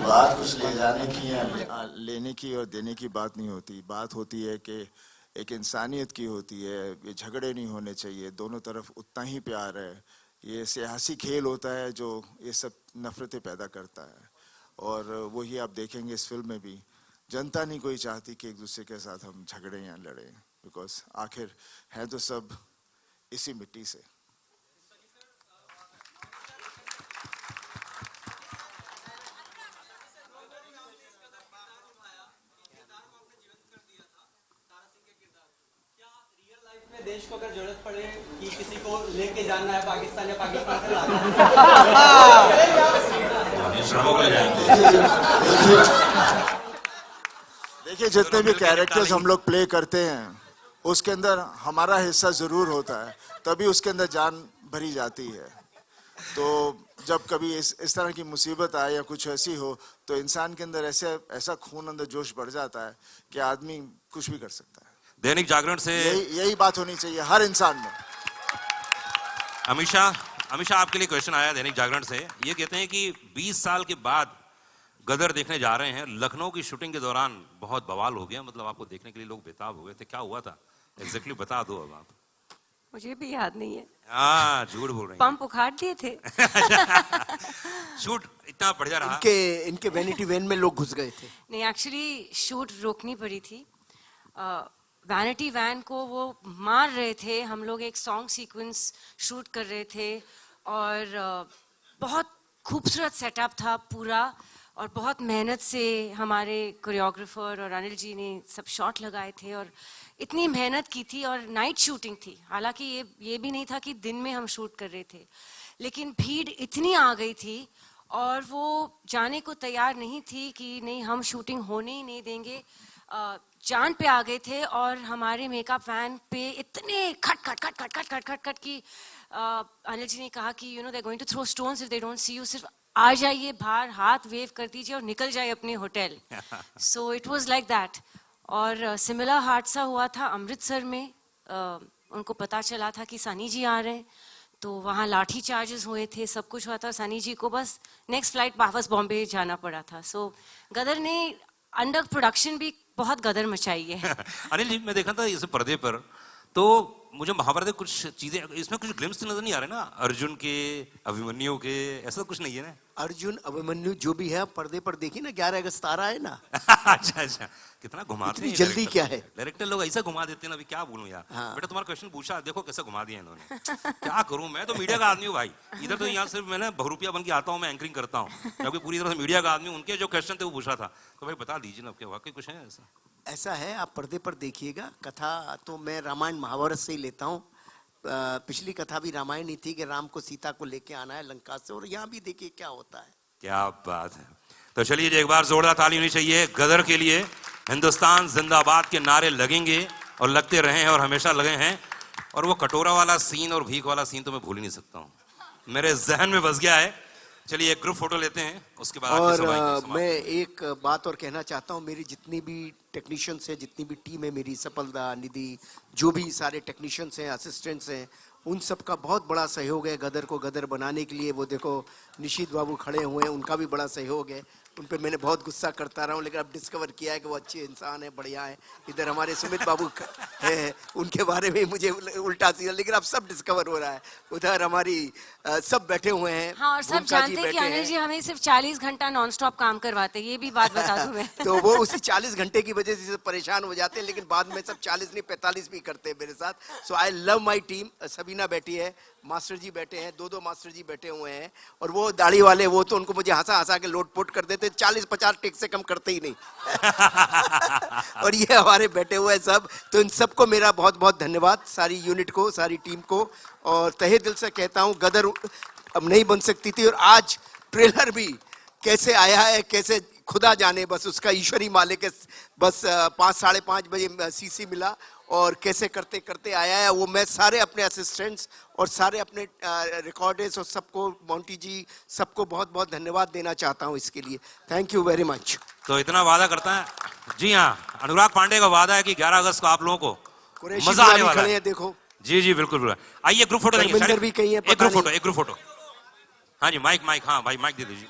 बात कुछ ले जाने की या लेने की और देने की बात नहीं होती। बात होती है कि एक इंसानियत की होती है। ये झगड़े नहीं होने चाहिए, दोनों तरफ उतना ही प्यार है। ये सियासी खेल होता है जो ये सब नफरतें पैदा करता है, और वही आप देखेंगे इस फिल्म में भी। जनता नहीं कोई चाहती कि एक दूसरे के साथ हम झगड़े या लड़ें, बिकॉज आखिर हैं तो सब इसी मिट्टी से। देश को अगर जरूरत पड़े कि किसी को लेके जाना है पाकिस्तान या पाकिस्तान से लाना देखिए, जितने भी कैरेक्टर्स हम लोग प्ले करते हैं उसके अंदर हमारा हिस्सा जरूर होता है, तभी उसके अंदर जान भरी जाती है। तो जब कभी इस तरह की मुसीबत आए या कुछ ऐसी हो तो इंसान के अंदर ऐसा खून अंदर जोश बढ़ जाता है कि आदमी कुछ भी कर सकता है। दैनिक जागरण से यही बात होनी चाहिए हर इंसान में। अमीषा आपके लिए क्वेश्चन आया दैनिक जागरण से। ये कहते हैं कि 20 साल के बाद गदर देखने जा रहे हैं। लखनऊ की शूटिंग के दौरान बहुत बवाल हो गया, मतलब आपको देखने के लिए लोग बेताब हो गए थे। क्या हुआ था एग्जैक्टली बता दो अब आप। मुझे भी याद नहीं है। हाँ, झूठ बोल रहे हैं। पंप उखाड़ दिए थे। शूट इतना बढ़िया रहा। इनके वैनिटी वैन में लोग घुस गए थे। नहीं, एक्चुअली शूट रोकनी पड़ी थी। वैनिटी वैन को वो मार रहे थे। हम लोग एक सॉन्ग सीक्वेंस शूट कर रहे थे और बहुत खूबसूरत सेटअप था पूरा, और बहुत मेहनत से हमारे कोरियोग्राफर और अनिल जी ने सब शॉट लगाए थे और इतनी मेहनत की थी। और नाइट शूटिंग थी, हालांकि ये भी नहीं था कि दिन में हम शूट कर रहे थे, लेकिन भीड़ इतनी आ गई थी और वो जाने को तैयार नहीं थी कि नहीं हम शूटिंग होने ही नहीं देंगे। जान पे आ गए थे और हमारे मेकअप वैन पे इतने खट खट खट खट खट खट खट खट की अनिल जी ने कहा कि you know they going to throw stones if they don't see you. सिर्फ आ जाइए बाहर, हाथ वेव कर दीजिए और निकल जाइए अपने hotel. So it was like that. और सिमिलर हादसा हुआ था अमृतसर में। उनको पता चला था कि सनी जी आ रहे हैं, तो वहाँ लाठी चार्जेस हुए थे, सब कुछ हुआ था। सनी जी को बस नेक्स्ट फ्लाइट वापस बॉम्बे जाना पड़ा था। सो गदर ने अंडर प्रोडक्शन भी बहुत गदर मचाई है। अनिल जी, मैं देखा था इस पर्दे पर, तो मुझे महाभारत के कुछ चीजें इसमें कुछ ग्लिम्स नजर नहीं आ रहे ना, अर्जुन के, अभिमन्यु के, ऐसा कुछ नहीं है ना? अर्जुन अभिमन्यु जो भी है पर्दे पर देखिए ना, 11 अगस्त आ रहा है ना। अच्छा, कितना घुमाते हैं जल्दी क्या है। डायरेक्टर लोग ऐसा घुमा देते हैं ना, अभी क्या बोलूं यार। हाँ। बेटा तुम्हारा क्वेश्चन पूछा, देखो कैसे घुमा दिया इन्होंने। क्या करूं, मैं तो मीडिया का आदमी हूँ भाई। इधर तो यहाँ सिर्फ मैं बहुरूपिया बन के आता हूँ, मैं एंकरिंग करता हूँ, जबकि पूरी तरह से मीडिया का आदमी। उनके जो क्वेश्चन थे वो पूछा था, तो भाई बता दीजिए ना, वाकई कुछ है ऐसा? ऐसा है, आप पर्दे पर देखिएगा। कथा तो मैं रामायण महाभारत से ही लेता हूँ। पिछली कथा भी रामायण ही थी कि राम को सीता को लेके आना है लंका से, और यहाँ भी देखिए क्या होता है। क्या बात है। तो चलिए एक बार जोरदार ताली होनी चाहिए गदर के लिए। हिंदुस्तान जिंदाबाद के नारे लगेंगे और लगते रहे हैं और हमेशा लगे हैं। और वो कटोरा वाला सीन और भीख वाला सीन तो मैं भूल ही नहीं सकता हूँ, मेरे जहन में बस गया है। चलिए एक ग्रुप फोटो लेते हैं, उसके बाद और मैं एक बात और कहना चाहता हूँ। मेरी जितनी भी टेक्नीशियंस है, जितनी भी टीम है मेरी, सफलदा, निधि, जो भी सारे टेक्नीशियंस हैं, असिस्टेंट्स हैं, उन सब का बहुत बड़ा सहयोग है गदर को गदर बनाने के लिए। वो देखो निशित बाबू खड़े हुए हैं, उनका भी बड़ा सहयोग है। उन पे मैंने बहुत गुस्सा करता रहा हूँ, लेकिन अब डिस्कवर किया है कि वो अच्छे इंसान है, बढ़िया है। इधर हमारे सुमित बाबू है, उनके बारे में मुझे उल्टा सीधा, लेकिन अब सब डिस्कवर हो रहा है। उधर हमारी सब बैठे हुए हैं। हाँ, और सब जानते हैं कि अनिल जी हमें सिर्फ 40 घंटा नॉन स्टॉप काम करवाते हैं, ये भी बात बता दूं मैं। तो वो उसी 40 घंटे की वजह से परेशान हो जाते हैं, लेकिन बाद में सब 40 नहीं 45 भी करते हैं मेरे साथ। So I love my team. Sabina बैठी है, मास्टर जी बैठे हैं, दो मास्टर जी बैठे हुए हैं, और वो दाढ़ी वाले, वो तो उनको मुझे हंसा हंसा के लोटपोट कर देते, 40-50 टेक से कम करते ही नहीं। और ये हमारे बैठे हुए हैं सब। तो इन सबको मेरा बहुत बहुत धन्यवाद, सारी यूनिट को, सारी टीम को। और तहे दिल से कहता हूँ, गदर अब नहीं बन सकती थी। और आज ट्रेलर भी कैसे आया है, कैसे खुदा जाने, बस उसका ईश्वरी मालिक है। बस 5-5:30 बजे सीसी मिला और कैसे करते करते आया है वो। मैं सारे अपने असिस्टेंट्स और सारे अपने रिकॉर्डर्स और सबको, मोंटी जी, सबको बहुत बहुत धन्यवाद देना चाहता हूँ इसके लिए। Thank you very much. तो इतना वादा करता है जी। हाँ, अनुराग पांडे का वादा है कि 11 अगस्त को आप लोगों को मजा आने वाला है। देखो जी जी बिल्कुल। आइए ग्रुप फोटो लेंगे। भी कहीं है, एक ग्रुप फोटो। हाँ जी, माइक। हाँ भाई, माइक दे दीजिए।